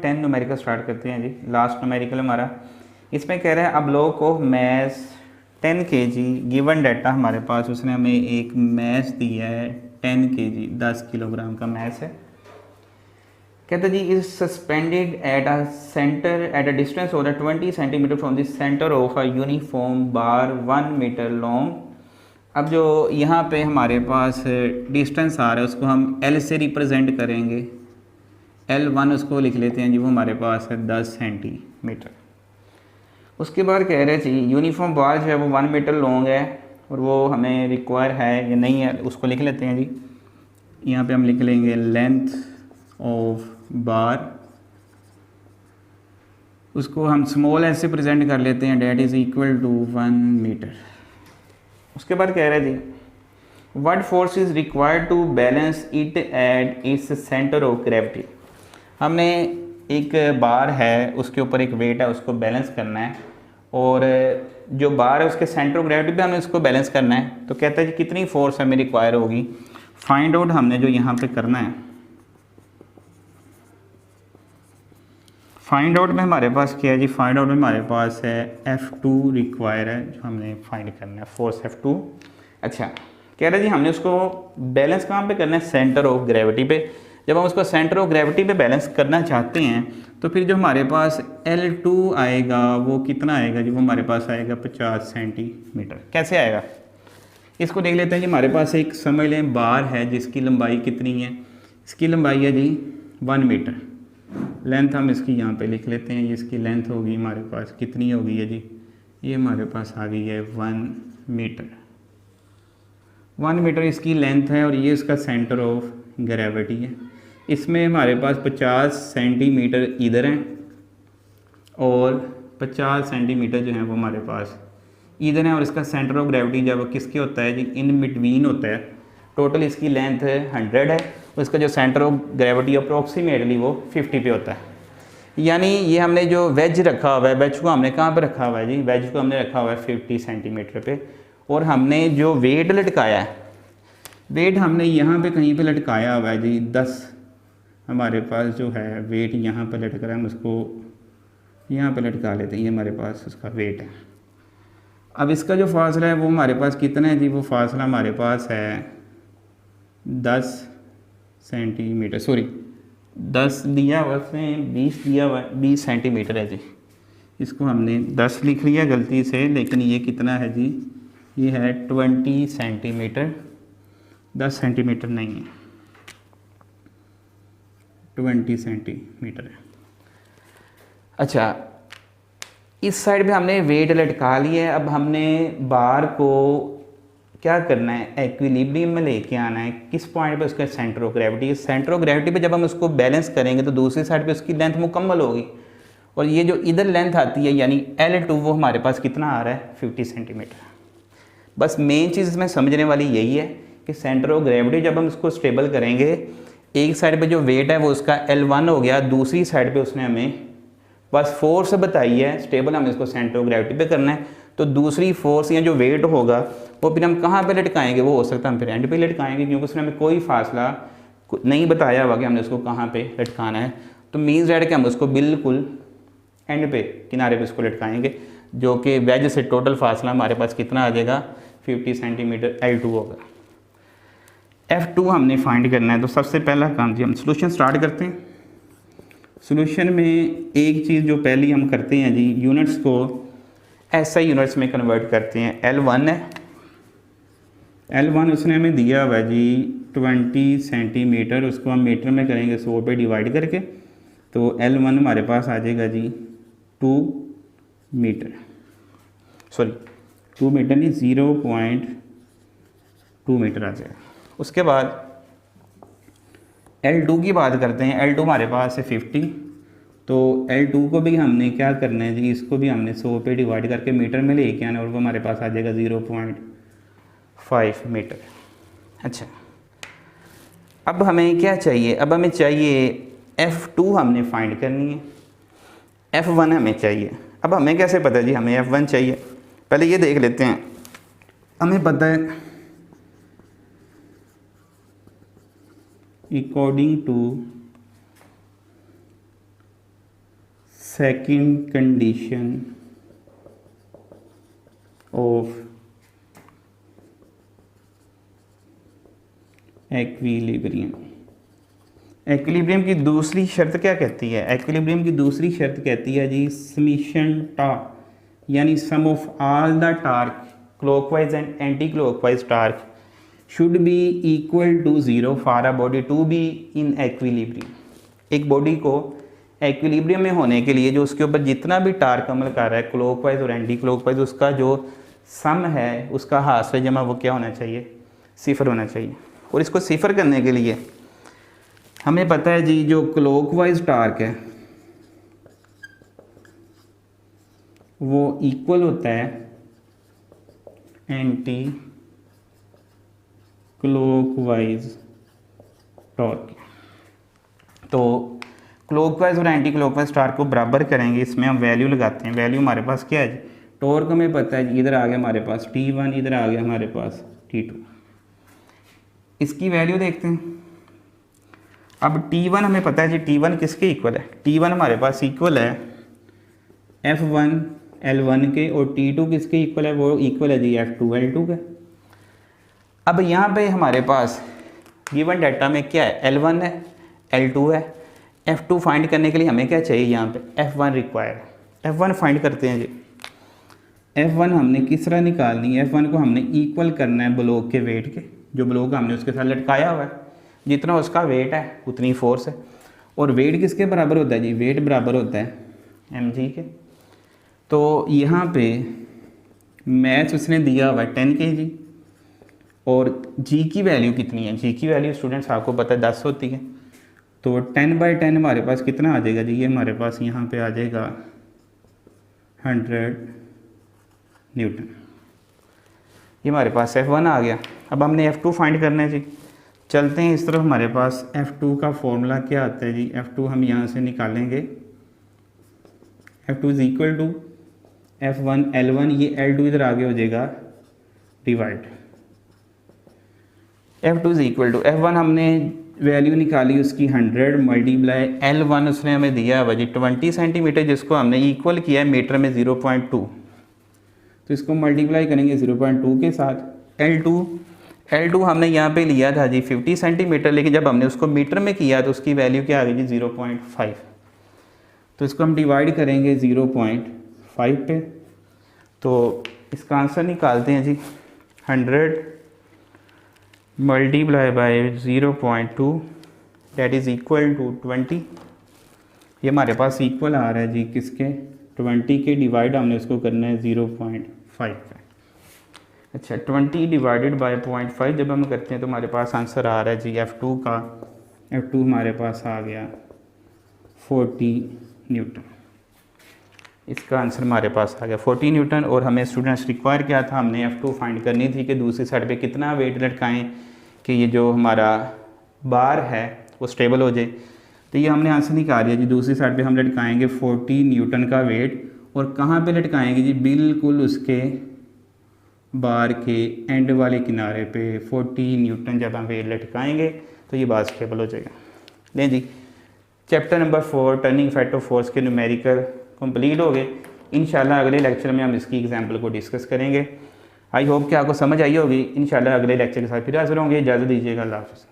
10 numerical start करते हैं जी। Last numerical हमारा इसमें कह रहा है अब लोग को मैथ 10 kg गिवन डाटा हमारे पास, उसने हमें एक मैथ दिया है 10 kg 10 किलोग्राम का मैथ है। कहते जी is suspended at a centre at a distance of 20 centimetre from the centre of a uniform bar 1 metre long. अब जो यहाँ पे हमारे पास डिस्टेंस आ रहा है उसको हम L से रिप्रेजेंट करेंगे। L1 उसको लिख लेते हैं जी, वो हमारे पास है 10 सेंटीमीटर। उसके बाद कह रहे जी यूनिफॉर्म बार जो है वो 1 मीटर लॉन्ग है और वो हमें रिक्वायर है या नहीं है, उसको लिख लेते हैं जी। यहाँ पे हम लिख लेंगे लेंथ ऑफ बार, उसको हम स्मॉल एस से प्रेजेंट कर लेते हैं, that is equal to 1 metre. उसके बाद कह रहे जी what force is required to balance it at its centre of gravity. हमने एक बार है उसके ऊपर एक वेट है, उसको बैलेंस करना है और जो बार है उसके सेंटर ऑफ ग्रेविटी पे हमें उसको बैलेंस करना है। तो कहता है जी कितनी फोर्स हमें रिक्वायर होगी, फाइंड आउट हमने जो यहाँ पे करना है। फाइंड आउट में हमारे पास क्या है जी, फाइंड आउट में हमारे पास है F2 रिक्वायर है जो हमने फाइंड करना है, फोर्स F2। अच्छा कह रहे जी हमने उसको बैलेंस कहाँ पे करना है, सेंटर ऑफ ग्रेविटी पे। जब हम उसको सेंटर ऑफ ग्रेविटी पे बैलेंस करना चाहते हैं तो फिर जो हमारे पास L2 आएगा वो कितना आएगा जी, वो हमारे पास आएगा 50 सेंटीमीटर। कैसे आएगा इसको देख लेते हैं जी। हमारे पास एक समझ लें बार है जिसकी लंबाई कितनी है, इसकी लंबाई है जी 1 मीटर। लेंथ हम इसकी यहाँ पे लिख लेते हैं, इसकी लेंथ होगी हमारे पास कितनी होगी है जी, ये हमारे पास आ गई है 1 मीटर। 1 मीटर इसकी लेंथ है और ये इसका सेंटर ऑफ ग्रेविटी है। इसमें हमारे पास 50 सेंटीमीटर इधर हैं और 50 सेंटीमीटर जो है वो हमारे पास इधर है और इसका सेंटर ऑफ ग्रेविटी जब किसके होता है जी, इन बिटवीन होता है। टोटल इसकी लेंथ 100 है और इसका जो सेंटर ऑफ ग्रेविटी अप्रोक्सीमेटली वो 50 पे होता है। यानी ये हमने जो वेज रखा हुआ है, वेज को हमने कहाँ पे रखा हुआ है जी, वेज को हमने रखा हुआ है 50 सेंटीमीटर पे। और हमने जो वेट लटकाया है, वेट हमने यहाँ पे कहीं पे लटकाया हुआ है जी 10। हमारे पास जो है वेट यहाँ पे लटक रहा है, हम उसको यहाँ पे लटका लेते हैं, ये हमारे पास उसका वेट है। अब इसका जो फासला है वो हमारे पास कितना है जी, वो फासला हमारे पास है 10 सेंटीमीटर, सॉरी 10 दिया हुआ उसने 20 दिया हुआ, 20 सेंटीमीटर है जी। इसको हमने 10 लिख लिया गलती से, लेकिन ये कितना है जी, ये है 20 सेंटीमीटर, 10 सेंटीमीटर नहीं है, 20 सेंटीमीटर है। अच्छा इस साइड पे हमने वेट लटका लिया है। अब हमने बार को क्या करना है, एक्विलिब्रियम में लेके आना है। किस पॉइंट पे उसका centre of gravity, centre of gravity पे जब हम उसको बैलेंस करेंगे तो दूसरी साइड पे उसकी लेंथ मुकम्मल होगी और ये जो इधर लेंथ आती है यानी L2 वो हमारे पास कितना आ रहा है 50 सेंटीमीटर। बस मेन चीज़ इसमें समझने वाली यही है कि सेंटर ऑफ ग्रेविटी जब हम इसको स्टेबल करेंगे, एक साइड पे जो वेट है वो उसका L1 हो गया, दूसरी साइड पे उसने हमें बस फोर्स बताई है, स्टेबल हमें इसको सेंटर ऑफ ग्रेविटी पे करना है। तो दूसरी फोर्स या जो वेट होगा वो फिर हम कहाँ पे लटकाएंगे, वो हो सकता है हम फिर एंड पे लटकाएंगे, क्योंकि उसने हमें कोई फासला नहीं बताया हुआ कि हमने उसको कहाँ पे लटकाना है। तो मीन्स दैट कि हम उसको बिल्कुल एंड पे किनारे पे उसको लटकाएंगे, जो कि वेज से टोटल फासला हमारे पास कितना आ जाएगा 50 सेंटीमीटर L2 होगा। F2 हमने फाइंड करना है। तो सबसे पहला काम जी हम सोल्यूशन स्टार्ट करते हैं। सोल्यूशन में एक चीज़ जो पहली हम करते हैं जी, यूनिट्स को SI यूनिट्स में कन्वर्ट करते हैं। L1 है, L1 उसने हमें दिया हुआ है जी 20 सेंटीमीटर, उसको हम मीटर में करेंगे 100 पे डिवाइड करके, तो L1 हमारे पास आ जाएगा जी 2 मीटर, सॉरी 2 मीटर नहीं 0.2 मीटर आ जाएगा। उसके बाद L2 की बात करते हैं। L2 हमारे पास है 50, तो L2 को भी हमने क्या करना है जी, इसको भी हमने 100 पे डिवाइड करके मीटर में लेके आना और वो हमारे पास आ जाएगा 0.5 मीटर। अच्छा अब हमें क्या चाहिए, अब हमें चाहिए F2 हमने फाइंड करनी है, F1 हमें चाहिए। अब हमें कैसे पता है जी हमें F1 चाहिए, पहले ये देख लेते हैं। हमें पता है according to second condition of equilibrium. Equilibrium की दूसरी शर्त क्या कहती है? एक्विलिब्रियम की दूसरी शर्त कहती है जी समीशन टॉर्क, यानी sum of all the torque clockwise and anti clockwise torque should be equal to zero for a body to be in equilibrium. एक बॉडी को एक्विलिब्रियम में होने के लिए जो उसके ऊपर जितना भी टार्क अमल कर रहा है क्लॉकवाइज और एंटी क्लॉकवाइज, उसका जो सम है उसका हासिल जमा वो क्या होना चाहिए? सिफर होना चाहिए। और इसको सिफर करने के लिए हमें पता है जी जो क्लॉकवाइज टार्क है वो इक्वल होता है एंटी क्लॉकवाइज टॉर्क। तो क्लॉकवाइज और एंटी क्लॉकवाइज टार्क को बराबर करेंगे, इसमें हम वैल्यू लगाते हैं। वैल्यू हमारे पास क्या है जी? टॉर्क हमें पता है जी, इधर आ गया हमारे पास T1, इधर आ गया हमारे पास T2। इसकी वैल्यू देखते हैं। अब T1 हमें पता है जी T1 किसके इक्वल है? T1 हमारे पास इक्वल है F1 L1 के, और T2 किसके इक्वल है? वो इक्वल है जी F2 L2 के। अब यहाँ पे हमारे पास गिवन डाटा में क्या है? L1 है, L2 है। F2 फाइंड करने के लिए हमें क्या चाहिए? यहाँ पे F1 रिक्वायर है। F1 फाइंड करते हैं जी। F1 हमने किस तरह निकालनी है? F1 को हमने इक्वल करना है ब्लॉक के वेट के, जो ब्लॉक हमने उसके साथ लटकाया हुआ है, जितना उसका वेट है उतनी फोर्स है। और वेट किसके बराबर होता है जी? वेट बराबर होता है mg के। तो यहाँ पे मैथ उसने दिया हुआ है 10 kg, और g की वैल्यू कितनी है? g की वैल्यू स्टूडेंट्स आपको पता है 10 होती है। तो 10/10 हमारे पास कितना आ जाएगा जी? ये हमारे पास यहाँ पे आ जाएगा 100 न्यूटन। ये हमारे पास F1 आ गया। अब हमने F2 फाइंड करना है जी। चलते हैं इस तरफ। हमारे पास F2 का फॉर्मूला क्या आता है जी? F2 हम यहाँ से निकालेंगे, F2 is equal to F1 L1, ये L2 इधर आगे हो जाएगा divide. F2 is equal to F1 हमने वैल्यू निकाली उसकी 100 मल्टीप्लाई L1 उसने हमें दिया है जी 20 सेंटीमीटर, जिसको हमने इक्वल किया है मीटर में 0.2। तो इसको मल्टीप्लाई करेंगे 0.2 के साथ। L2 हमने यहाँ पे लिया था जी 50 सेंटीमीटर, लेकिन जब हमने उसको मीटर में किया तो उसकी वैल्यू क्या आ गई जी? 0.5। तो इसको हम डिवाइड करेंगे 0.5 पे, तो इसका आंसर निकालते हैं G 100 multiply by 0.2 that is equal to 20। ये हमारे पास इक्वल आ रहा है जी किसके? 20 के। डिवाइड हमने उसको करना है 0.5 पे। अच्छा, 20 डिवाइडेड बाय 0.5 जब हम करते हैं तो हमारे पास आंसर आ रहा है जी F2 का। F2 हमारे पास आ गया 40 न्यूटन। इसका आंसर हमारे पास आ गया 40 न्यूटन। और हमें स्टूडेंट्स रिक्वायर क्या था? हमने F2 फाइंड करनी थी कि दूसरी साइड पे कितना वेट लटकाएं कि ये जो हमारा बार है वो स्टेबल हो जाए। तो ये हमने आंसर निकाल दिया जी। दूसरी साइड पे हम लटकाएंगे 40 न्यूटन का वेट, और कहाँ पे लटकाएंगे जी? बिल्कुल उसके बार के एंड वाले किनारे पे 40 न्यूटन जब हम वेट लटकाएंगे तो ये बार स्टेबल हो जाएगा। लें जी, chapter number 4 turning effect of force के न्यूमेरिकल कंप्लीट हो गए। इंशाल्लाह अगले लेक्चर में हम इसकी एग्जाम्पल को डिस्कस करेंगे। आई होप कि आपको समझ आई होगी। इंशाल्लाह अगले लेक्चर के साथ फिर हाजिर होंगे। इजाज़त दीजिएगा। अल्लाह हाफ़िज़।